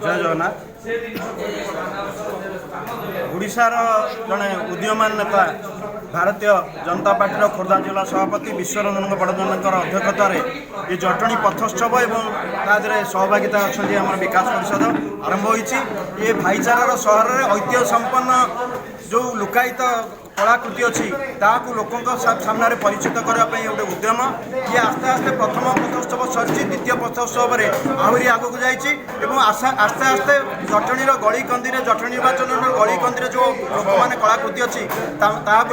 जय जगन्नाथ ओडिशार जड़े उदीयमान नेता भारतीय जनता पार्टी खोर्धा जिला सभापति विश्वरंजन बड़जन अध्यक्षतार ये जटणी पथोत्सव और सहभागिता अच्छा आम विकास परिषद आरंभ होती ये भाईचारार सहर में ऐतिह्य संपन्न जो लुकायित कलाकृति अच्छी लोकों सामने परिचित करने गोटे उद्यम ये आस्ते आस्ते प्रथम पथोत्सव सरी द्वितीय पथोत्सव आहरी आगक जाइए आस्ते आस्ते जटणीर गली कंदी जटणी निर्वाचन गली कंदी जो लोक मैंने कलाकृति अच्छी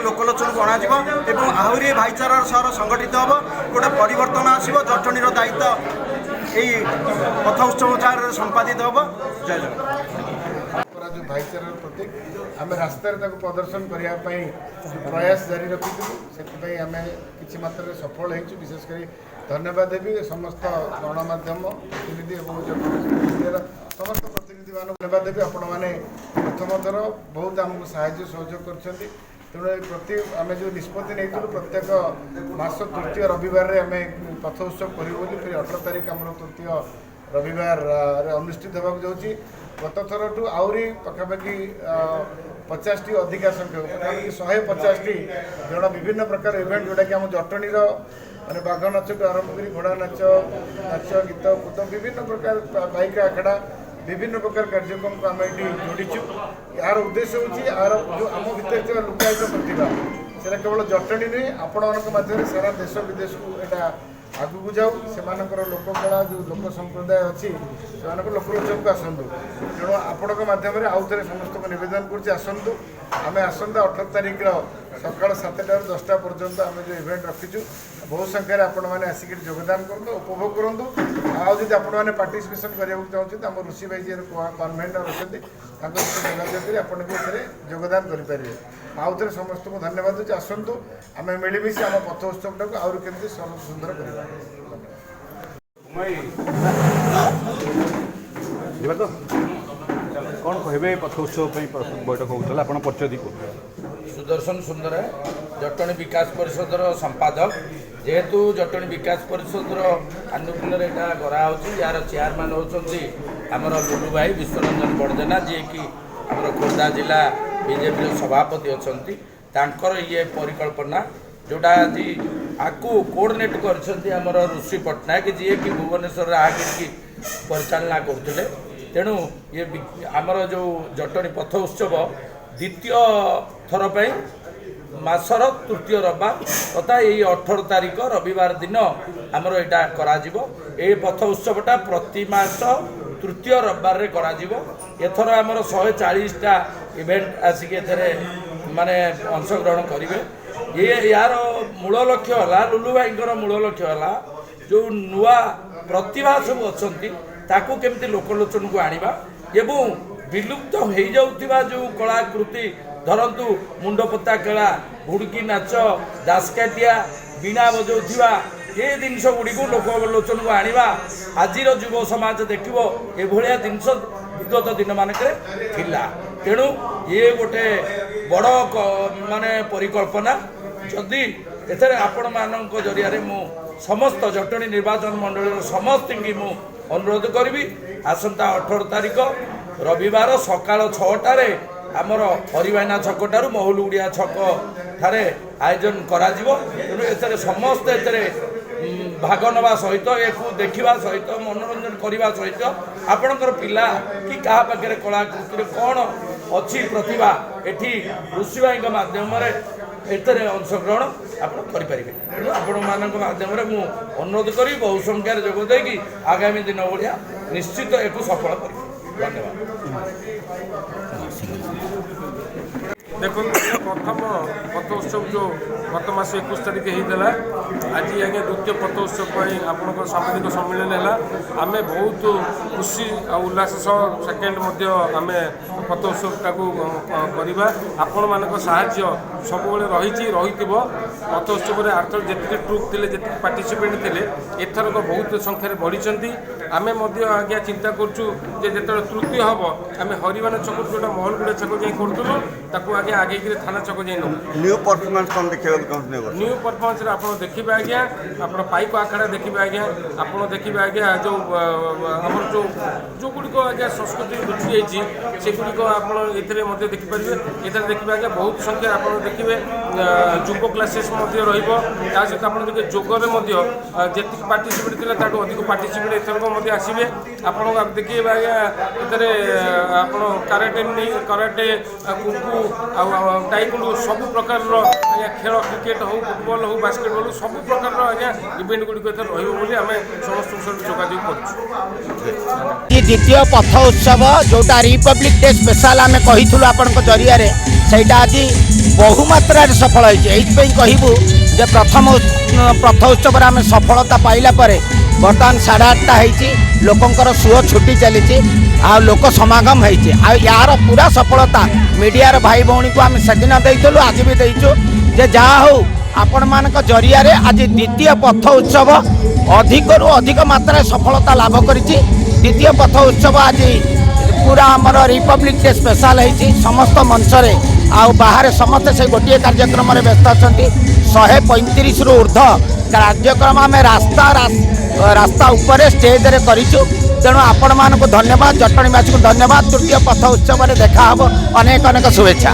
लोकलोचन को अणाଯିव आहरी भाईचारार सहर संगठित हम गोटे परिवर्तन आसो जटणीर दायित्व यही पथोत्सव संपादित हम। जय जगन्नाथ। जो भाईचारार प्रतीक आम रास्तार प्रदर्शन करने प्रयास जारी रखी से आम कि मात्रा सफल हो विशेषकर धन्यवाद देवी समस्त गणमाध्यम प्रतिनिधि और समस्त प्रतिनिधि मान धन्यवाद देवी आपण मैंने प्रथम थर बहुत आमको साहाय्य सहयोग कर तेणु प्रति आम जो निष्पत्ति नहीं प्रत्येक मास तृतीय रविवार आम पथ उत्सव करूँ फिर 18 तारिख आम तृतीय रविवार अनुष्ठित होगा जाऊँगी गत थर ठू आहरी पखापाखि 50टी अधिका संख्यक 150टी जन विभिन्न प्रकार इवेंट जोटा कि आम जटणीर माने बाघ नाच टू आरंभ कर घोड़ा नाच नाच गीत कूद विभिन्न प्रकार बाइक आखड़ा विभिन्न प्रकार कार्यक्रम को आम ये जोड़ीचु यार उद्देश्य हूँ यार जो आम भर लुकायित प्रतिभा से केवल जटणी नुहे आपण माध्यम सारा देश विदेश को यहाँ आगू जाऊ से लोककला जो लोक संप्रदाय अच्छी से लोकलोचन को आसतु तेणु आपण मध्यम आउ थे समस्त को नवेदन करूँ आम आसंता 18 तारिख सका 7टा 10टा पर्यंत आम जो इवेंट रखीचु बहुत संख्यार आपण मैंने आसिक योगदान करूँ उपभोग करूँ आदि आपण मैंने पार्टिसिपेसन करने चाहते आम ऋषि भाई जी कन्भेनर अच्छा जोगाजोग कर आपड़े योगदान करेंगे आउ थे समस्त को धन्यवाद दूसरी आसतु आम मिलमिशि आम पथ उत्सव टाक आहरी केमती सुंदर करवा। कौन कहे पथ उत्सव बैठक होता आप परिचय दी सुदर्शन सुंदर जटणी विकास परिषदर संपादक जेहेतु जटणी विकास परिषदर आनुकूल्य यहाँ कराऊँ यार चेयरमैन होती आमर लुलु भाई विश्वरंजन बड़जेना जी कि आम खोर्धा जिला बीजेपी सभापति अच्छा ये परिकल्पना जोटा आज आपको कोर्डिनेट कर ऋषि पट्टनायक जी कि भुवनेश्वर आगे परिचालना करते तेणु ये आमर जो जटणी पथ उत्सव द्वितीय थर पर मासर तृतीय रविवार तथा यही 18 तारिख रविवार दिन आमर यहाँ कर पथ उत्सवटा प्रति मास तृतीय रविवार रे एथर आमर 140टा इवेंट आसिक माने अंशग्रहण करेंगे ये यार मूल लक्ष्य है लुलु भाई मूल लक्ष्य है जो नुआ प्रतिभा सब अच्छा केमती लोकलोचन को आनिबा एवं विलुप्त हो जाउथिबा जो कलाकृति धरतु मुंडपता खेला हुड़की नाच दासकाटिया बीणा बजाउथिबा ये जिनस गुड़ी लोकलोचन को आनिबा आज युव समाज देखिबो एभलिया जिनस विगत दिन मानक थिला तेणु ये गोटे बड़ माने परिकल्पना जदि एथरे आपण मानक जरिया मु समस्त जटणी निर्वाचन मंडल समस्त की मु अनुरोध करी आसंता 18 तारिख रविवार सकाल 6टार आमर हरिभाइना छकटारू महुलुड़िया छक ठारे आयोजन करा तेणु एथरे समस्त एथरे भाग नवा सहित एक देखा सहित मनोरंजन करने सहित आपणकर पिला कि क्या पाखे कलाकृति कौन अच्छी प्रतिभा एठी ऋषि भाई माध्यम एतरे अंशग्रहण आप करेंगे तेणु आपण मान माध्यम मु अनुरोध करी बहु संख्यार जोगदे कि आगामी दिन भाया निश्चित एक सफल करेंगे। धन्यवाद। देखो प्रथम पथ उत्सव जो गत मास 21 तारिख होता आज आगे द्वितीय पथ उत्सव आप सामाजिक सम्मिलन है आम बहुत खुशी और उल्लास सेकेंड आम पथ उत्सव करवा आपण मान साहाय्य सब रही पथ उत्सव आर्थर जी ट्रुप थे जी पार्टिसिपेंट थे एथरक बहुत संख्यार बढ़ी आमे मध्य आज्ञा चिंता करछु जे जेतले तृतीय हबो आमे हरिवान छक जोटा महलगुड़ा छक जाई करथुलु ताकू आगे आगे कि थाना छक जाई न न्यू परफॉर्मेंस कौन देखिए न्यू परफॉर्मेंस रे आपण देखिबे आज्ञा आपण पाइप आखड़ा देखिबे आज्ञा आपण देखिबे आज्ञा जो हमर जो गुडी को आज्ञा संस्कृति लुचि जाईची से गुडी को आपण एथरे मध्य देखि परिबे एथरे देखिबे आज्ञा बहुत संख्या आपण देखिबे जुको क्लासेस मध्य रहिबो ता सहित आपण देखि जोगरे मध्य जेति पार्टिसिपेट थिला ताटो अधिक पार्टिसिपेट एथर को मध्य आसीबे आपण देखिबे आज्ञा एथरे आपण कराटे कुंफू आ टाइकुंडू सब प्रकार रो आज्ञा खेल क्रिकेट हो फुटबॉल हो बास्केटबॉल हो सब प्रकार रो आज्ञा इवेंट गुडी को एथर रहिबो बोली हमें समस्त सहित जोगाजोग करछु। ये द्वितीय पथ उत्सव जोटा रिपब्लिक डे स्पेशल आम कही आपण जरिया सहीटा आज बहुमात्रा सफल होती कहबू जे प्रथम पथ उत्सव आम सफलता पाइला बर्तमान 8:30 लोकंर सुओ छुट्टी चली आ लोक समागम होती यार पूरा सफलता मीडिया भाई भौणी को आम से दिन देलु आज भी देचु जे जहाँ हो आपण मान जरिया आज द्वितीय पथ उत्सव अधिक रु अधिक मात्रा सफलता लाभ कर द्वितीय पथ उत्सव आज पूरा आमर रिपब्लिक डे स्पेशल होती समस्त मंच आउ बाहर समस्त से गोटे कार्यक्रम व्यस्त अच्छा 135 रु ऊर्ध कार्यक्रम आम रास्ता उपर स्टेज रे करिछु तेणु आपण मानक धन्यवाद जटणीवासी को धन्यवाद तृतीय पथ उत्सव देखा अनेक अनेक शुभेच्छा।